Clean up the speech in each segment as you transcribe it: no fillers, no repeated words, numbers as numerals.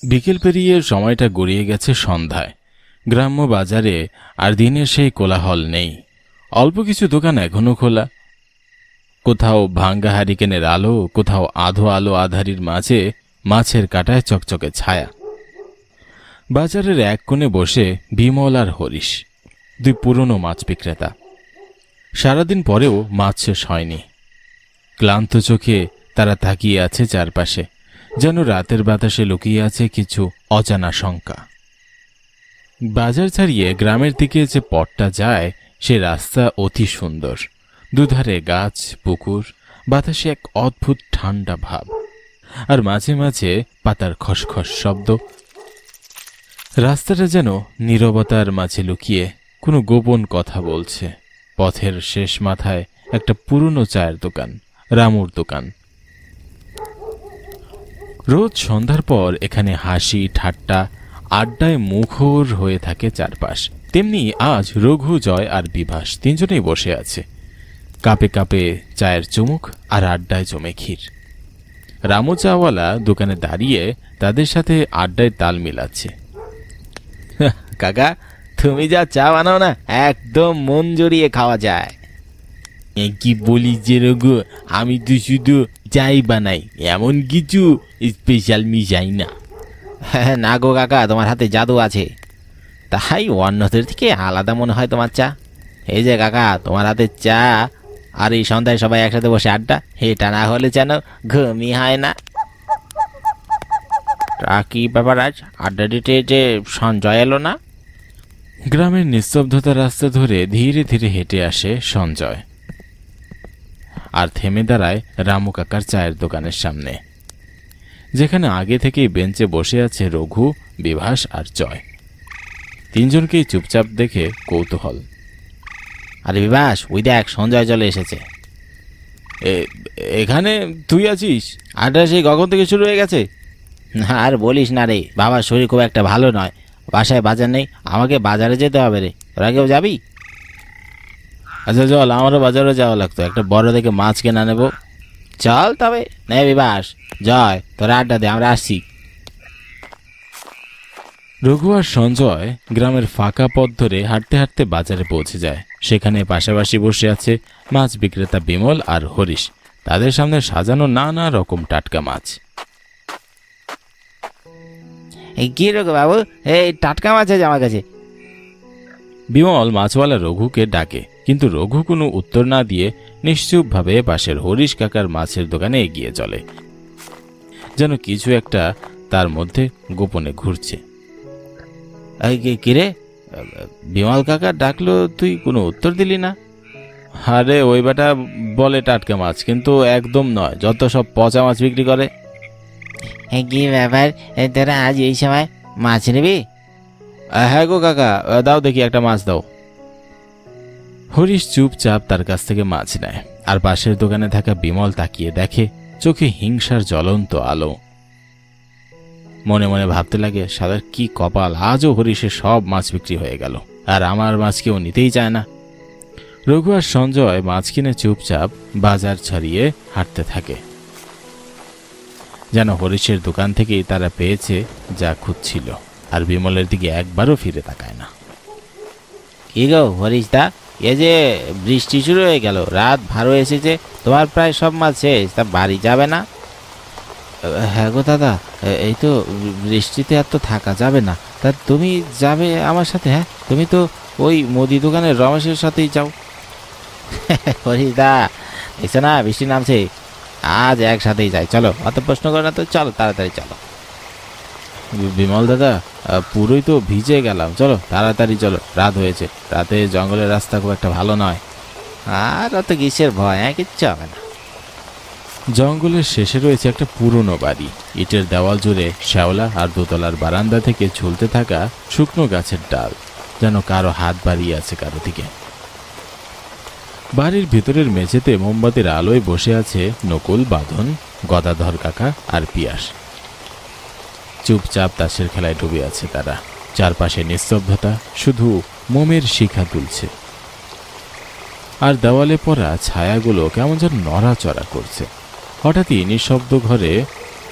বিকেল পেরিয়ে সময়টা গড়িয়ে গেছে সন্ধ্যায়। গ্রাম্য বাজারে আর দিনের সেই কোলাহল নেই। অল্প কিছু দোকান এখনো খোলা। কোথাও ভাঙ্গা হারিকেনের আলো, কোথাও আধো আলো আধারির মাঝে মাছের কাঁটায় চকচকে ছায়া। বাজারের এক কোণে বসে বিমল আর হরিশ, দুই পুরনো মাছ বিক্রেতা। সারাদিন পরেও মাছ শেষ হয়নি। ক্লান্ত চোখে তারা তাকিয়ে আছে চারপাশে, যেন রাতের বাতাসে লুকিয়ে আছে কিছু অজানা শঙ্কা। বাজার ছাড়িয়ে গ্রামের দিকে যে পথটা যায় সে রাস্তা অতি সুন্দর। দুধারে গাছ, পুকুর, বাতাসে এক অদ্ভুত ঠান্ডা ভাব, আর মাঝে মাঝে পাতার খসখস শব্দ। রাস্তাটা যেন নীরবতার মাঝে লুকিয়ে কোনো গোপন কথা বলছে। পথের শেষ মাথায় একটা পুরনো চায়ের দোকান, রামুর দোকান। রোজ সন্ধ্যার পর এখানে হাসি ঠাট্টা আড্ডায় মুখর হয়ে থাকে চারপাশ। তেমনি আজ রঘু, জয় আর বিভাস তিনজনেই বসে আছে। কাপে কাপে চায়ের চুমুক আর আড্ডায় জমে ক্ষীর। রামু চাওয়ালা দোকানে দাঁড়িয়ে তাদের সাথে আড্ডায় তাল মিলাচ্ছে। কাকা, তুমি যা চা বানাও না, একদম মন জড়িয়ে খাওয়া যায়। কি বলিস যে রঘু, আমি তো শুধু চাই বানাই, এমন কিছু স্পেশাল মিশাই না। না গো কাকা, তোমার হাতে জাদু আছে, তাই অন্যদের থেকে আলাদা মনে হয় তোমার চা। এই যে কাকা, তোমার হাতে চা আর এই সন্ধ্যায় সবাই একসাথে বসে আড্ডা, এটা না হলে যেন ঘুমই হয় না। তা কি ব্যাপার, আজ আড্ডা দিতে যে সঞ্জয় এলো না? গ্রামের নিস্তব্ধতা রাস্তা ধরে ধীরে ধীরে হেঁটে আসে সঞ্জয়, আর থেমে দাঁড়ায় রামু কাকার চায়ের দোকানের সামনে, যেখানে আগে থেকেই বেঞ্চে বসে আছে রঘু, বিভাস আর জয়। তিনজনকেই চুপচাপ দেখে কৌতূহল। আরে বিভাস, ওই দেখ সঞ্জয় চলে এসেছে। এখানে তুই আছিস? আড্ডা সেই কখন থেকে শুরু হয়ে গেছে। আর বলিস না রে, বাবার শরীর খুব একটা ভালো নয়, বাসায় বাজার নেই, আমাকে বাজারে যেতে হবে রে। তোরা কেউ যাবি? আচ্ছা চল, আমারও বাজারে যাওয়া লাগতো, একটা বড় দেখে মাছ কেনা নেব। চল তবে। নে বিভাস, জয়, তোরা আড্ডা দে, আমরা আসছি। রঘু আর সঞ্জয় গ্রামের ফাঁকা পথ ধরে হাঁটতে হাঁটতে বাজারে পৌঁছে যায়। সেখানে পাশাপাশি বসে আছে মাছ বিক্রেতা বিমল আর হরিশ। তাদের সামনে সাজানো নানা রকম টাটকা মাছ। এই কি রঘু বাবু, এই টাটকা মাছ আছে আমার কাছে। বিমল মাছওয়ালা রঘুকে ডাকে, কিন্তু রঘু কোনো উত্তর না দিয়ে নিশ্চুপভাবে পাশের হরিশ কাকার মাছের দোকানে এগিয়ে চলে, যেন কিছু একটা তার মধ্যে গোপনে ঘুরছে। কিরে, বিমল কাকা ডাকলো, তুই কোনো উত্তর দিলি না? আরে ওই বেটা বলে টাটকা মাছ, কিন্তু একদম নয়, যত সব পচা মাছ বিক্রি করে। কি ব্যাপার, তোরা আজ এই সময় মাছ নিবি? হ্যাঁ গো কাকা, দাও দেখি একটা মাছ দাও। হরিশ চুপচাপ তার কাছ থেকে মাছ নেয়, আর পাশের দোকানে থাকা বিমল তাকিয়ে দেখে, চোখে হিংসার জ্বলন্ত আলো। মনে মনে ভাবতে লাগে, সাদার কি কপাল, আজও হরিশের সব মাছ বিক্রি হয়ে গেল, আর আমার মাছ কেউ নিতেই চায় না। রঘু আর সঞ্জয় মাছ কিনে চুপচাপ বাজার ছাড়িয়ে হাঁটতে থাকে, যেন হরিশের দোকান থেকেই তারা পেয়েছে যা খুঁজছিল, আর বিমলের দিকে একবারও ফিরে তাকায় না। কি গো হরিশ দা, এ যে বৃষ্টি শুরু হয়ে গেল, রাত ভালো এসেছে, তোমার প্রায় সব মাছ শেষ, তা বাড়ি যাবে না? হ্যাঁ গো দাদা, এই তো বৃষ্টিতে আর তো থাকা যাবে না, তা তুমি যাবে আমার সাথে? হ্যাঁ, তুমি তো ওই মুদি দোকানের রমেশের সাথেই যাও। হরিশ দা, দেখছো না বৃষ্টি নামছে, আজ একসাথেই যাই, চলো, অত প্রশ্ন করো না তো, চলো তাড়াতাড়ি চলো। বিমল দাদা, পুরোই তো ভিজে গেলাম, চলো তাড়াতাড়ি চলো, রাত হয়েছে, রাতে জঙ্গলের রাস্তা খুব একটা ভালো নয়। আর অত কিসের ভয়, কিচ্ছু হবে না। জঙ্গলের শেষে রয়েছে একটা পুরনো বাড়ি। ইটের দেওয়াল জুড়ে শ্যাওলা, আর দোতলার বারান্দা থেকে ঝুলতে থাকা শুকনো গাছের ডাল, যেন কারো হাত বাড়িয়ে আছে কারো দিকে। বাড়ির ভিতরের মেঝেতে মোমবাতির আলোয় বসে আছে নকুল, বাঁধন, গদাধর কাকা আর পিয়াস। চুপচাপ তাসের খেলায় ডুবে আছে তারা। চারপাশে নিস্তব্ধতা, শুধু মোমের শিখা তুলছে, আর দেওয়ালে পড়া ছায়াগুলো কেমন যেন নড়াচড়া করছে। হঠাৎই নিঃশব্দ ঘরে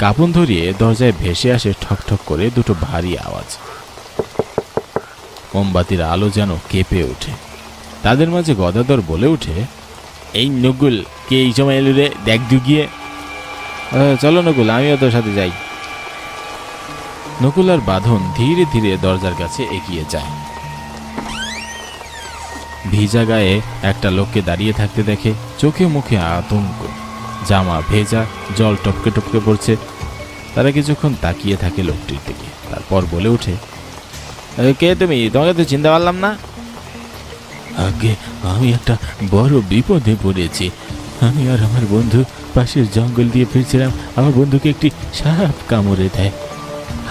কাপড় ধরিয়ে দরজায় ভেসে আসে ঠকঠক করে দুটো ভারী আওয়াজ। মোমবাতির আলো যেন কেঁপে ওঠে। তাদের মাঝে গদাধর বলে ওঠে, এই নকুল, কে এই সময় এলো রে? দেখ দুগিয়ে। চলো নকুল, আমিও তোর সাথে যাই। নকুল আর বাঁধন ধীরে ধীরে দরজার কাছে এগিয়ে যায়। ভিজা গায়ে একটা লোককে দাঁড়িয়ে থাকতে দেখে। চোখে মুখে আতঙ্ক, জামা ভেজা, জল টপকে টপকে পড়ছে। তারা কিছুক্ষণ তাকিয়ে থাকে লোকটির দিকে, তারপর বলে ওঠে, কে তুমি? তোমাকে তো চিনতে পারলাম না। আগে আমি একটা বড় বিপদে পড়েছি। আমি আর আমার বন্ধু পাশের জঙ্গল দিয়ে ফিরছিলাম। আমার বন্ধুকে একটি সাপ কামড়ে দেয়,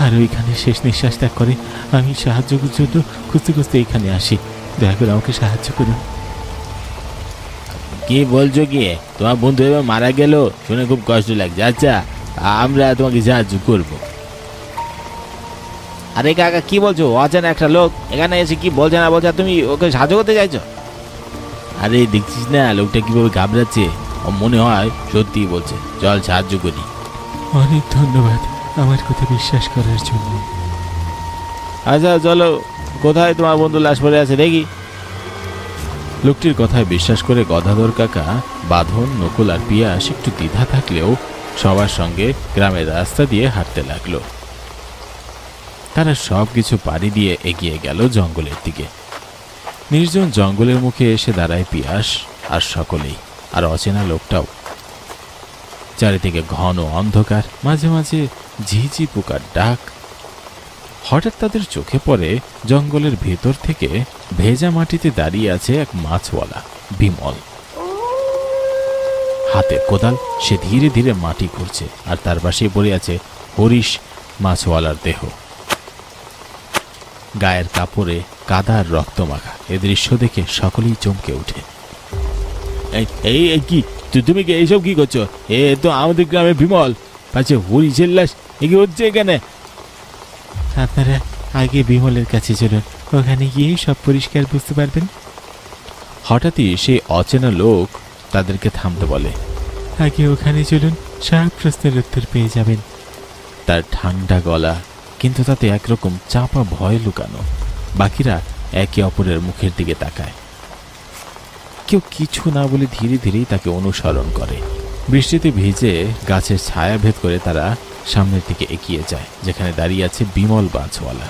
আর ওইখানে শেষ নিঃশ্বাস ত্যাগ করে। আমি সাহায্য জন্য খুঁজতে খুঁজতে এখানে আসি। দয়া করে আমাকে সাহায্য করুন। কি বলছো? গিয়ে তোমার বন্ধু এবার মারা গেল শুনে খুব কষ্ট লাগছে। আচ্ছা, আমরা তোমাকে সাহায্য করব। আরে কাকা, কি বলছো? অজানা একটা লোক এখানে এসে কি বলছে না বলছে, তুমি ওকে সাহায্য করতে চাইছো? আরে দেখছিস না লোকটা কিভাবে ঘাবড়াচ্ছে? ও মনে হয় সত্যি বলছে। চল সাহায্য করি। অনেক ধন্যবাদ আমার কথা বিশ্বাস করার জন্য। আচ্ছা চলো, কোথায় তোমার বন্ধু লাশ পড়ে আছে দেখি। লোকটির কথায় বিশ্বাস করে গদাধর কাকা, বাঁধন, নকুল আর পিয়াস একটু দ্বিধা থাকলেও সবার সঙ্গে গ্রামের রাস্তা দিয়ে হাঁটতে লাগলো। তারা সব কিছু পাড়ি দিয়ে এগিয়ে গেল জঙ্গলের দিকে। নির্জন জঙ্গলের মুখে এসে দাঁড়ায় পিয়াস আর সকলেই, আর অচেনা লোকটাও। চারিদিকে ঘন অন্ধকার, মাঝে মাঝে ঝিঝি পোকার ডাক। হঠাৎ তাদের চোখে পড়ে জঙ্গলের ভেতর থেকে ভেজা মাটিতে দাঁড়িয়ে আছে এক মাছওয়ালা, বিমল। হাতে কোদাল, সে ধীরে ধীরে মাটি খুঁড়ছে, আর তার পাশে পড়ে আছে হরিশ, মাছওয়ালার দেহ। গায়ের কাপড়ে কাদার রক্ত মাখা। এ দৃশ্য দেখে সকলেই চমকে ওঠে। এই কি তুমি এইসব কি করছো? এ তো আমাদের গ্রামে বিমল, পাচ্ছে হরিশের লাশ। এ কি হচ্ছে এখানে? আপনারা আগে বিমলের কাছে চলুন, ওখানে গিয়ে সব পরিষ্কার বুঝতে পারবেন। হঠাৎই সেই অচেনা লোক তাদেরকে থামতে বলে। আগে ওখানে চলুন, সব প্রশ্নের উত্তর পেয়ে যাবেন। তার ঠান্ডা গলা, কিন্তু তাতে একরকম চাপা ভয় লুকানো। বাকিরা একে অপরের মুখের দিকে তাকায়। কেউ কিছু না বলে ধীরে ধীরেই তাকে অনুসরণ করে। বৃষ্টিতে ভিজে গাছের ছায়া ভেদ করে তারা সামনের দিকে এগিয়ে যায়, যেখানে দাঁড়িয়ে আছে বিমল মাছওয়ালা।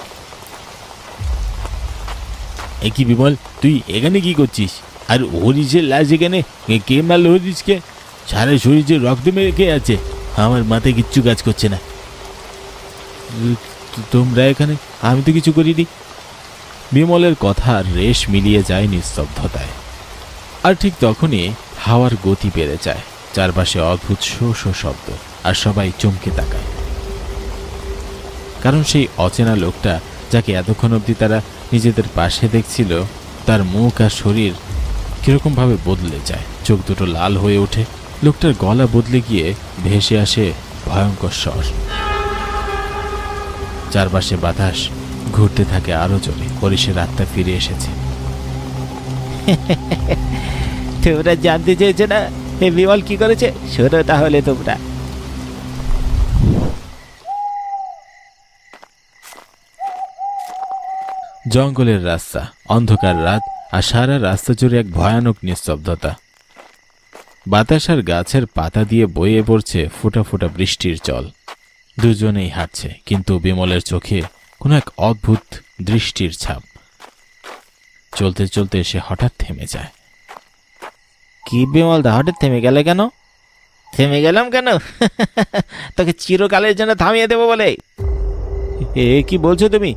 এ কি বিমল, তুই এখানে কি করছিস? আর হরিশের লাশ এখানে? কে মারল হরিশকে? সারা শরীরে রক্ত মেখে আছে, আমার মাথায় কিচ্ছু কাজ করছে না। তোমরা এখানে? আমি তো কিছু করিনি। বিমলের কথা রেশ মিলিয়ে যায় নিস্তব্ধতায়। আর ঠিক তখনই হাওয়ার গতি বেড়ে যায়, চারপাশে অদ্ভুত শো শো শব্দ, আর সবাই চমকে তাকায়। কারণ সেই অচেনা লোকটা, যাকে এতক্ষণ অবধি তারা নিজেদের পাশে দেখছিল, তার মুখ আর শরীর কিরকম ভাবে বদলে যায়। চোখ দুটো লাল হয়ে ওঠে। লোকটার গলা বদলে গিয়ে ভেসে আসে ভয়ঙ্কর স্বর। চারপাশে বাতাস ঘুরতে থাকে আরো জোরে। হরিশের আত্মা ফিরে এসেছে। তোমরা জানতে চেয়েছো না এই বিমল কি করেছে? শোনো তাহলে তোমরা। জঙ্গলের রাস্তা, অন্ধকার রাত, আর সারা রাস্তা জুড়ে এক ভয়ানক নিস্তব্ধতা। বাতাস আর গাছের পাতা দিয়ে বয়ে পড়ছে ফোঁটা ফোঁটা বৃষ্টির জল। দুজনেই হাঁটছে, কিন্তু বিমলের চোখে কোনো এক অদ্ভুত দৃষ্টির ছাপ। চলতে চলতে সে হঠাৎ থেমে যায়। কি বিমল দা, হঠাৎ থেমে গেলে কেন? থেমে গেলাম কেন? তোকে চিরকালের জন্য থামিয়ে দেবো বলে? এ কি বলছো তুমি?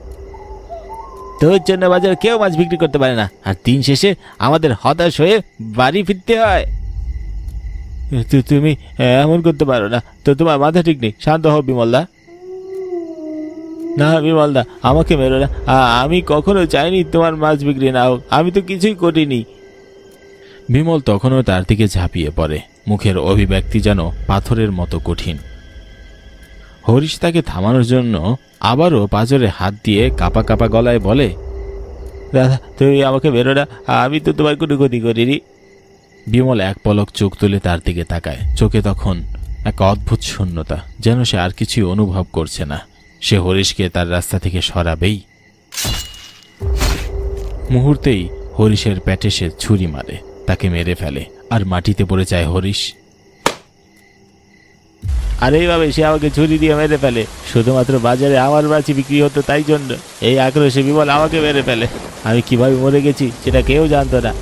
তোর জন্য বাজার কেউ মাছ বিক্রি করতে পারে না, আর দিন শেষে আমাদের হতাশ হয়ে বাড়ি ফিরতে হয়। তুমি এমন করতে পারো না তো, তোমার মাথা ঠিক নেই। শান্ত হও বিমলদা। না বিমলদা, আমাকে মেরো না। আমি কখনো চাইনি তোমার মাছ বিক্রি না হোক। আমি তো কিছুই করিনি। বিমল তখনও তার দিকে ঝাঁপিয়ে পড়ে। মুখের অভিব্যক্তি যেন পাথরের মতো কঠিন। হরিশ তাকে থামানোর জন্য আবারও পাঁজরে হাত দিয়ে কাপা কাপা গলায় বলে, দাদা তুমি আমাকে মেরো না, আমি তো তোমার কোনো ক্ষতি করিনি। বিমল এক পলক চোখ তুলে তার দিকে তাকায়। চোখে তখন এক অদ্ভুত শূন্যতা, যেন সে আর কিছুই অনুভব করছে না। সে হরিশকে তার রাস্তা থেকে সরাবেই। মুহূর্তেই হরিশের পেটে সে ছুরি মারে, তাকে মেরে ফেলে, আর মাটিতে পড়ে যায় হরিশ। আর এইভাবে সে আমাকে ছুরি দিয়ে মেরে ফেলে, শুধুমাত্র বাজারে আমার মাছি বিক্রি হতো তাই জন্য। এই আক্রোশে বিমল আমাকে মেরে ফেলে। আমি কিভাবে মরে গেছি সেটা কেউ জানতো না,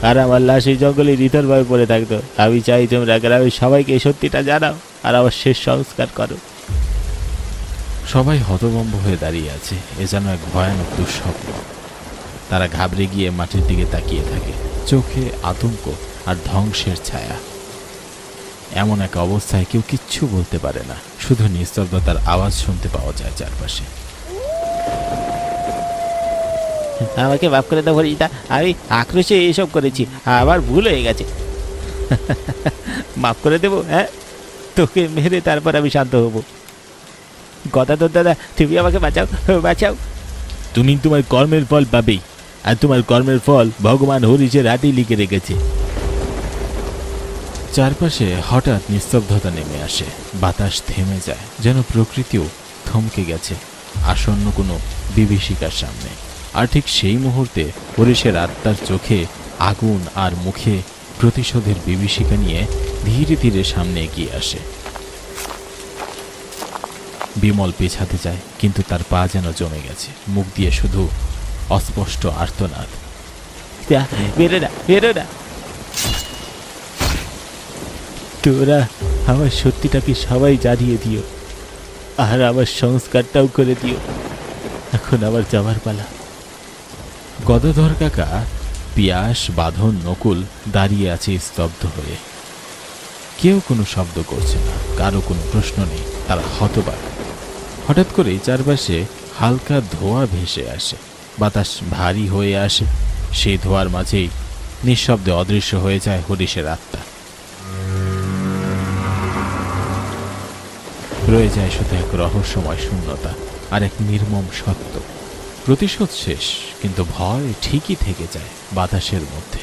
আর আমার লাশ এই জঙ্গলে নিথরভাবে পড়ে থাকতো। আমি চাই তোমরা গ্রামের সবাইকে এই সত্যিটা জানাও আর আমার শেষ সংস্কার করো। সবাই হতভম্ব হয়ে দাঁড়িয়ে আছে। এ যেন এক ভয়ানক দুঃস্বপ্ন। তারা ঘাবড়ে গিয়ে মাটির দিকে তাকিয়ে থাকে, চোখে আতঙ্ক আর ধ্বংসের ছায়া। এমন এক অবস্থায় কেউ কিচ্ছু বলতে পারে না, শুধু নিস্তব্ধতার আওয়াজ শুনতে পাওয়া যায় চারপাশে। আমাকে মাফ করে দাও হরিদা, আমি আক্রোশে এইসব করেছি, আমার ভুল হয়ে গেছে। মাফ করে দেবো? হ্যাঁ, তোকে মেরে তারপর আমি শান্ত হব। গদাধর দাদা, তুমি আমাকে বাঁচাও, বাঁচাও। তুমি তোমার কর্মের ফল পাবেই, আর তোমার কর্মের ফল ভগবান হরিশের হাতেই লিখে রেখেছে। চারপাশে হঠাৎ নিস্তব্ধতা নেমে আসে, বাতাস থেমে যায়, যেন প্রকৃতিও থমকে গেছে আসন্ন কোনো বিভীষিকার সামনে। আর ঠিক সেই মুহূর্তে হরিশের আত্মার চোখে আগুন আর মুখে প্রতিশোধের বিভীষিকা নিয়ে ধীরে ধীরে সামনে এগিয়ে আসে। বিমল পেছাতে যায়, কিন্তু তার পা যেন জমে গেছে, মুখ দিয়ে শুধু অস্পষ্ট আর্তনাদ। বেরো না, বেরো না। তোরা আমার সত্যিটাকে সবাই জানিয়ে দিও, আর আমার সংস্কারটাও করে দিও। এখন আবার যাবার পালা। গদাধর কাকা, পিয়াস, বাঁধন, নকুল দাঁড়িয়ে আছে স্তব্ধ হয়ে। কেউ কোনো শব্দ করছে না, কারো কোনো প্রশ্ন নেই, তারা হতবাক। হঠাৎ করে চারপাশে হালকা ধোঁয়া ভেসে আসে, বাতাস ভারী হয়ে আসে। সেই ধোঁয়ার মাঝেই নিঃশব্দে অদৃশ্য হয়ে যায় হরিশের আত্মা। রয়ে যায় শুধু এক রহস্যময় শূন্যতা আর এক নির্মম সত্য। প্রতিশোধ শেষ, কিন্তু ভয় ঠিকই থেকে যায় বাতাসের মধ্যে।